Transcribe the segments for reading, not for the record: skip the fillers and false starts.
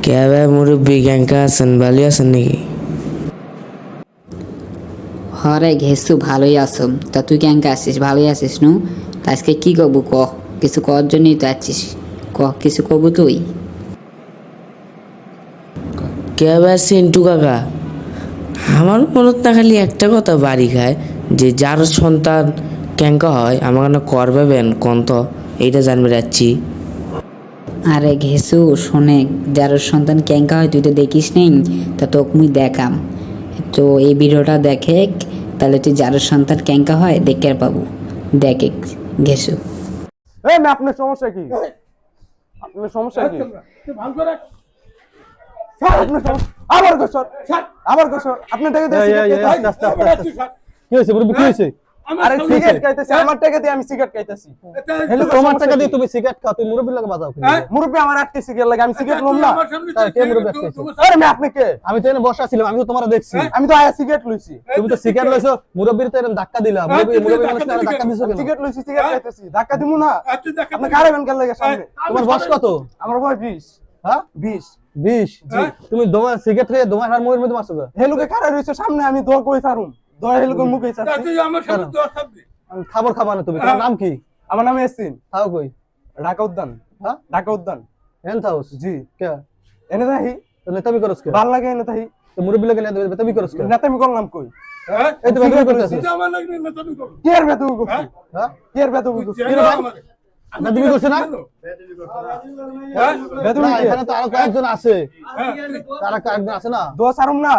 কে ভাই মুরব্বী ক্যাঙ্কা আছেন ভালো আছেন নাকি? হরে ঘেসু ভালোই আছো। তা তুই কেঙ্কা আছিস? ভালোই আছিস নু? তা আজকে কি করবো ক? কিছু করার জন্যই তো আছিস। কিছু করবো তুই? কে ভাই সিন্টু কাকা, আমার মনত না খালি একটা কথা বাড়ি খায় যে যার সন্তান ক্যাঙ্কা হয় আমার কেন করবেন কন্ত এইটা জানবে যাচ্ছি। আরে ঘেসু শোনে, যার সন্তান কেঙ্কা হয় তুই তো দেখিস নেই, তা তোকে মুই দেখাম। তো এই ভিডিওটা দেখে, তাহলে তুই যার সন্তান কেঙ্কা হয় দেখে আর পাবো। দেখে ঘেসু। এই না, আপনার সমস্যা কি? আপনার সমস্যা কি? আবার গোসর, আবার গোসর। আপনি টাকা দিয়ে কি হয়েছে মুরব্বি, কি হয়েছে? আরে সিগারেট খাইতেছি, আমার টাকা দিয়ে আমি সিগারেট খাইতেছি। হেলো, তোমার টাকা দিয়ে তুমি সিগারেট খাও, তুমি মুরব্বির লাগে বাজাও কেন? মুরব্বি আমার আটকে সিগারেট লাগে, আমি সিগারেট লম না। তাই কে মুরব্বি আটকেছে? আরে আমি আপনি কে? আমি তো এখানে বসা ছিলাম, আমি তো তোমার দেখছি। আমি তো আয়া সিগারেট লইছি। তুমি তো সিগারেট লইছো, মুরব্বির তো এরকম ধাক্কা দিলা। মুরব্বি মানুষ না ধাক্কা দিছো কেন? সিগারেট লইছি, সিগারেট খাইতেছি। ধাক্কা দিমু না? আপনি কারেবেন কেন লাগে সামনে? তোমার বয়স কত? আমার বয়স 20। হ্যাঁ 20। 20? তুমি দোমা সিগারেট খেয়ে দোমার হার মুখের মধ্যে মারছো কেন? হেলুকে কারে রইছে সামনে, আমি দোয়া কই ছাড়ুম। দোয়া হেলুকে মুখে ছাড়ছি। খাবার খাবা না তুমি? তোমার নাম কি? আমার নাম ইয়াসিন। থাও কই? ঢাকা উদ্যান। হ্যাঁ ঢাকা উদ্যান। হেন থাউস? জি। কে? এনে তাহি তো নেতামি করছ কে? ভাল লাগে এনে তাহি। তো মুরব্বি লাগে নেতামি করছ কে? নেতামি করলাম কই? এই তো বেতন করতেছিস। কি এর বেতু করছি? হ্যাঁ কি এর বেতু করছি? কি রে ভাই? না তুমি করছ না? বেতু না কি? এখানে তো আরো কয়েকজন আছে। তারা কয়েকজন আছে না? দোয়া ছাড়ুম না।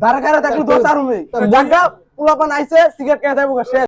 দাঁড়া কারে থাকলে দোয়া ছাড়ুম। জায়গা পোলাপান আইছে সিগারেট খেয়ে যাবো শেষ।